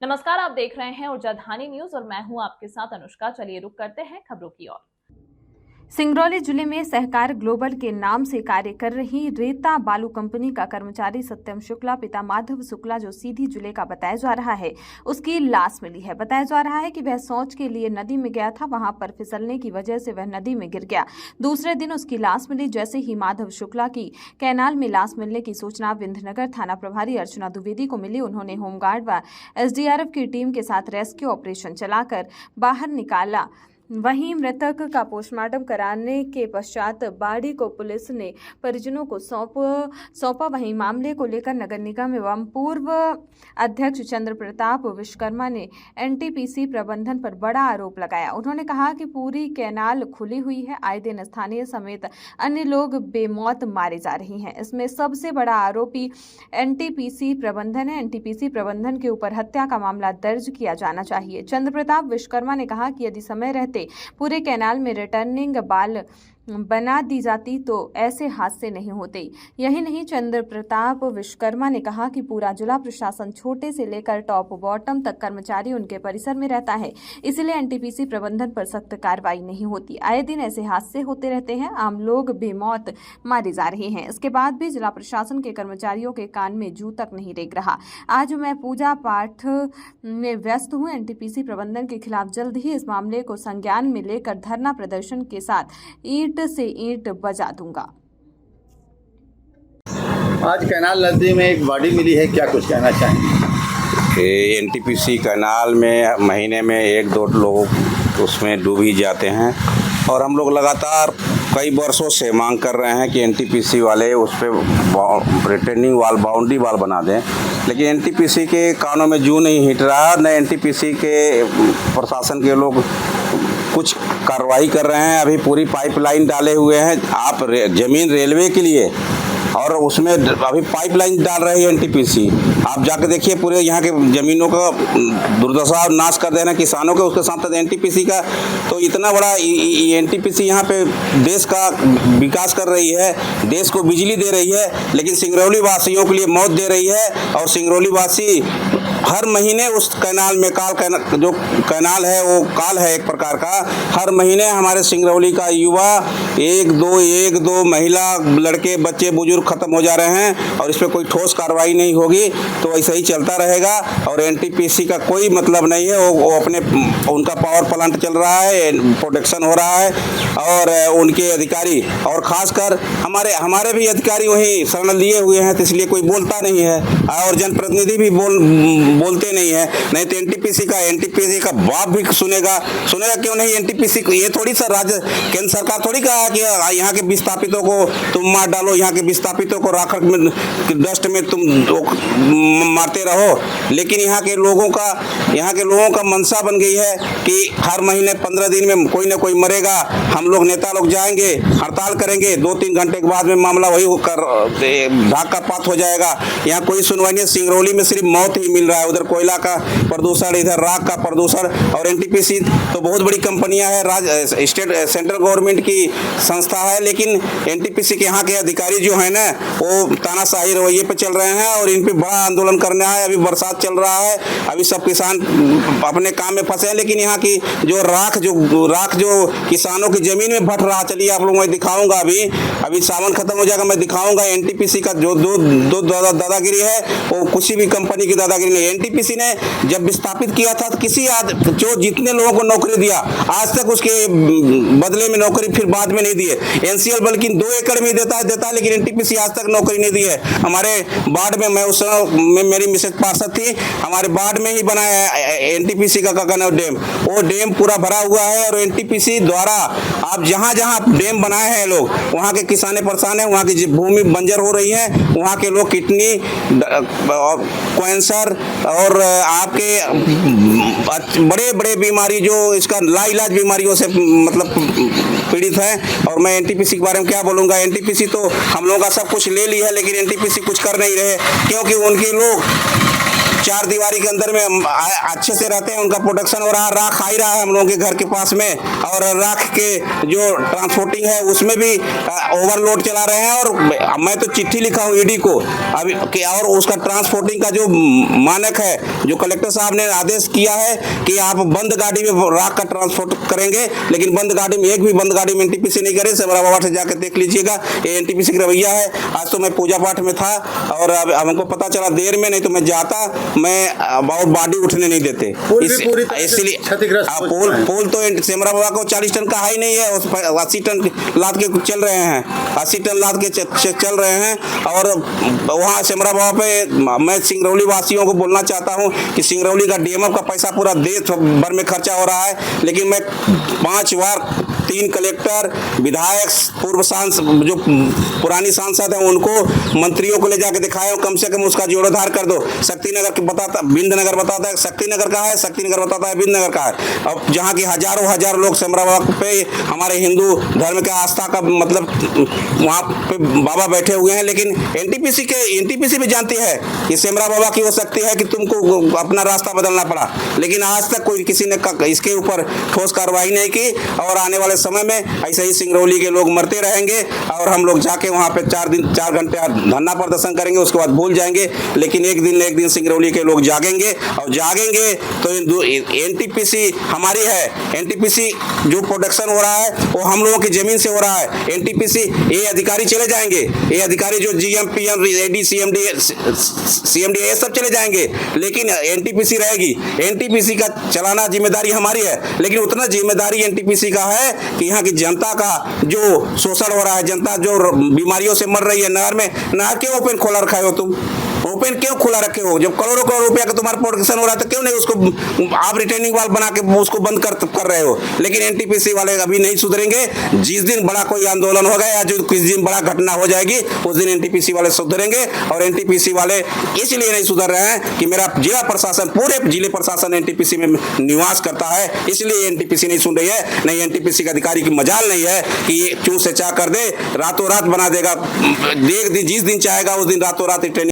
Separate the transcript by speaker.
Speaker 1: नमस्कार, आप देख रहे हैं ऊर्जा धानी न्यूज और मैं हूं आपके साथ अनुष्का। चलिए रुक करते हैं खबरों की ओर।
Speaker 2: सिंगरौली जिले में सहकार ग्लोबल के नाम से कार्य कर रही रेता बालू कंपनी का कर्मचारी सत्यम शुक्ला पिता माधव शुक्ला जो सीधी जिले का बताया जा रहा है, उसकी लाश मिली है। बताया जा रहा है कि वह शौच के लिए नदी में गया था, वहां पर फिसलने की वजह से वह नदी में गिर गया। दूसरे दिन उसकी लाश मिली। जैसे ही माधव शुक्ला की कैनाल में लाश मिलने की सूचना विंध्यनगर थाना प्रभारी अर्चना द्विवेदी को मिली। उन्होंने होमगार्ड व एसडीआरएफ की टीम के साथ रेस्क्यू ऑपरेशन चलाकर बाहर निकाला। वहीं मृतक का पोस्टमार्टम कराने के पश्चात बाड़ी को पुलिस ने परिजनों को सौंपा। वहीं मामले को लेकर नगर निगम एवं पूर्व अध्यक्ष चंद्र प्रताप विश्वकर्मा ने एनटीपीसी प्रबंधन पर बड़ा आरोप लगाया। उन्होंने कहा कि पूरी कैनाल खुली हुई है, आए दिन स्थानीय समेत अन्य लोग बेमौत मारे जा रहे हैं। इसमें सबसे बड़ा आरोपी एनटीपीसी प्रबंधन है। एनटीपीसी प्रबंधन के ऊपर हत्या का मामला दर्ज किया जाना चाहिए। चंद्र प्रताप विश्वकर्मा ने कहा कि यदि समय रहते पूरे कैनाल में रिटर्निंग बाल बना दी जाती तो ऐसे हादसे नहीं होते। यही नहीं, चंद्र प्रताप विश्वकर्मा ने कहा कि पूरा जिला प्रशासन छोटे से लेकर टॉप बॉटम तक कर्मचारी उनके परिसर में रहता है, इसलिए एनटीपीसी प्रबंधन पर सख्त कार्रवाई नहीं होती। आए दिन ऐसे हादसे होते रहते हैं, आम लोग बेमौत मारे जा रहे हैं। इसके बाद भी जिला प्रशासन के कर्मचारियों के कान में जू तक नहीं रेंग रहा। आज मैं पूजा पाठ में व्यस्त हूँ। एनटीपीसी प्रबंधन के खिलाफ जल्द ही इस मामले को संज्ञान में लेकर धरना प्रदर्शन के साथ ईंट से ईंट बजा दूंगा।
Speaker 3: आज कैनाल नदी में एक बॉडी मिली है, क्या कुछ कहना चाहेंगे?
Speaker 4: एनटीपीसी कैनाल में महीने में 1-2 लोग उसमें डूब ही जाते हैं और हम लोग लगातार कई वर्षों से मांग कर रहे हैं कि एनटीपीसी वाले उस पर रिटर्निंग वाल, बाउंड्री वाल बना दें, लेकिन एनटीपीसी के कानों में जू नहीं हिट रहा। न एनटीपीसी के प्रशासन के लोग कुछ कार्रवाई कर रहे हैं। अभी पूरी पाइपलाइन डाले हुए हैं आप जमीन रेलवे के लिए, और उसमें अभी पाइपलाइन डाल रही है एनटीपीसी। आप जाके देखिए, पूरे यहाँ के ज़मीनों का दुर्दशा नाश कर देना किसानों के, उसके साथ साथ एनटीपीसी का। तो इतना बड़ा एनटीपीसी यहाँ पे देश का विकास कर रही है, देश को बिजली दे रही है, लेकिन सिंगरौली वासियों के लिए मौत दे रही है। और सिंगरौली वासी हर महीने उस कैनाल में जो कैनाल है वो काल है एक प्रकार का। हर महीने हमारे सिंगरौली का युवा एक दो महिला, लड़के, बच्चे, बुजुर्ग खत्म हो जा रहे हैं और इस पर कोई ठोस कार्रवाई नहीं होगी तो ऐसा ही चलता रहेगा। और एनटीपीसी का कोई मतलब नहीं है, वो अपने उनका पावर प्लांट चल रहा है, प्रोटेक्शन हो रहा है, और उनके अधिकारी और खासकर हमारे भी अधिकारी वहीं शरण लिए हुए हैं, तो इसलिए कोई बोलता नहीं है और जनप्रतिनिधि भी बोलते नहीं है। नहीं तो एनटीपीसी का बाप भी सुनेगा क्यों नहीं? एनटीपीसी को ये थोड़ी सा राज्य केंद्र सरकार थोड़ी कहा कि यहाँ के विस्थापितों को तुम मार डालो, यहाँ के विस्थापितों को राख में डस्ट में तुम मारते रहो। लेकिन यहाँ के लोगों का मनसा बन गई है कि हर महीने 15 दिन में कोई ना कोई मरेगा, हम लोग नेता लोग जाएंगे, हड़ताल करेंगे, 2-3 घंटे के बाद में मामला वही होकर ढाक का पात हो जाएगा। यहाँ कोई सुनवाई नहीं। सिंगरौली में सिर्फ मौत ही मिल रहा है, उधर कोयला का प्रदूषण, इधर राख का प्रदूषण। और एनटीपीसी तो बहुत बड़ी कंपनियां है, सेंट्रल गवर्नमेंट की संस्था है, लेकिन एनटीपीसी के यहाँ के अधिकारी जो है ना वो तानाशाही रवैये पे चल रहे हैं और इन पे बड़ा आंदोलन करना है। अभी बरसात चल रहा है, अभी सब किसान अपने काम में फंसे हैं, लेकिन यहाँ की जो राख जो किसानों की जमीन में भट रहा, चलिए आप लोग मैं दिखाऊंगा। अभी सावन खत्म हो जाएगा, मैं दिखाऊंगा एनटीपीसी का जो दो दादागिरी है, वो किसी भी कंपनी की दादागिरी नहीं। एनटीपीसी ने जब विस्थापित किया था तो जो जितने लोगों को नौकरी दिया, आज तक उसके बदले में नौकरी फिर बाद में नहीं दिए। एनसीएल बल्कि 2 एकड़ में देता है, लेकिन एनटीपीसी आज तक नौकरी नहीं दी है। हमारे वार्ड में, मैं उस समय मेरी मिसेज पार्षद थी, हमारे वार्ड में ही बना है एनटीपीसी का काकानव डैम। वो डैम पूरा भरा हुआ है और एनटीपीसी द्वारा आप जहाँ डैम बनाए हैं लोग, वहाँ के किसाने परेशान है, वहाँ की भूमि बंजर हो रही है, वहाँ के लोग किडनी, कैंसर और आपके बड़े बीमारी जो इसका लाइलाज बीमारियों से मतलब पीड़ित हैं। और मैं एनटीपीसी के बारे में क्या बोलूँगा? एनटीपीसी तो हम लोगों का सब कुछ ले ली है, लेकिन एनटीपीसी कुछ कर नहीं रहे, क्योंकि उनके लोग चार दीवारी के अंदर में अच्छे से रहते हैं, उनका प्रोडक्शन हो रहा है, राख आ ही रहा है हम लोगों के घर के पास में, और राख के जो ट्रांसपोर्टिंग है उसमें भी ओवरलोड चला रहे हैं। और मैं तो चिट्ठी लिखा हूँ ईडी को अभी कि, और उसका ट्रांसपोर्टिंग का जो मानक है, जो कलेक्टर साहब ने आदेश किया है कि आप बंद गाड़ी में राख का ट्रांसपोर्ट करेंगे, लेकिन बंद गाड़ी में, एक भी बंद गाड़ी में एनटीपीसी नहीं करे। सेमरा बाबा से जाकर देख लीजिएगा, ये एनटीपीसी का रवैया है। आज तो मैं पूजा पाठ में था और अब हमको पता चला देर में, नहीं तो मैं जाता, मैं बहुत बाडी उठने नहीं देते। इसलिए पुल तो सेमरा बाबा को 40 टन का हाई नहीं है, उस 80 टन लाद के चल रहे हैं, 80 टन लाद के चल रहे हैं। और वहाँ सेमरा बाबा पे मैं सिंगरौली वासियों को बोलना चाहता हूँ कि सिंगरौली का डीएमएफ का पैसा पूरा देश भर में खर्चा हो रहा है, लेकिन मैं 5 बार 3 कलेक्टर, विधायक, पूर्व सांसद, जो पुरानी सांसद हैं, उनको मंत्रियों को ले जाके दिखाया, कम से कम उसका जीर्णोद्धार कर दो। शक्तिनगर की बताता, बिंदनगर बताता है शक्तिनगर का है, शक्तिनगर बताता है बिंदनगर का है। अब जहाँ की हजारों लोग सेमरा बाबा पे, हमारे हिंदू धर्म के आस्था का मतलब वहाँ पे बाबा बैठे हुए हैं, लेकिन एनटीपीसी भी जानती है कि सेमरा बाबा की हो सकती है कि तुमको अपना रास्ता बदलना पड़ा, लेकिन आज तक कोई किसी ने इसके ऊपर ठोस कार्रवाई नहीं की। और आने वाले समय में ऐसे ही सिंगरौली के लोग मरते रहेंगे और हम लोग जाके वहाँ पे 4 घंटे धरना प्रदर्शन करेंगे, उसके बाद भूल जाएंगे। लेकिन एक दिन सिंगरौली के लोग जागेंगे, और जागेंगे तो एनटीपीसी हमारी है। एनटीपीसी जो प्रोडक्शन हो रहा है वो हम लोगों की जमीन से हो रहा है। एनटीपीसी ये अधिकारी चले जाएंगे, ये अधिकारी जो जीएम, पीएम, एडी, सीएमडी ये सब चले जाएंगे, लेकिन एनटीपीसी रहेगी। एनटीपीसी का चलाना जिम्मेदारी हमारी है, लेकिन उतना जिम्मेदारी एनटीपीसी का है कि यहाँ की जनता का जो शोषण हो रहा है, जनता जो बीमारियों से मर रही है, नहर क्यों ओपन खोला रखा हो तुम? ओपन क्यों खुला रखे हो? जब करोड़ों रुपया का तुम्हारा प्रोडक्शन हो रहा है तो क्यों नहीं उसको आप रिटेनिंग वाल बना के उसको बंद कर रहे हो? लेकिन एनटीपीसी वाले अभी नहीं सुधरेंगे। जिस दिन बड़ा कोई आंदोलन होगा या जो किस दिन बड़ा घटना हो जाएगी, उस दिन एनटीपीसी वाले सुधरेंगे। और एनटीपीसी वाले इसलिए नहीं सुधर रहे हैं कि मेरा जिला प्रशासन, पूरे जिले प्रशासन एनटीपीसी में निवास करता है, इसलिए एनटीपीसी नहीं सुन रही है। नहीं, एनटीपीसी के अधिकारी की मजाल नहीं है कि ये चूं से चा कर दे, रातों रात बना देगा। जिस दिन चाहेगा उस दिन रातों रात ट्रेनिंग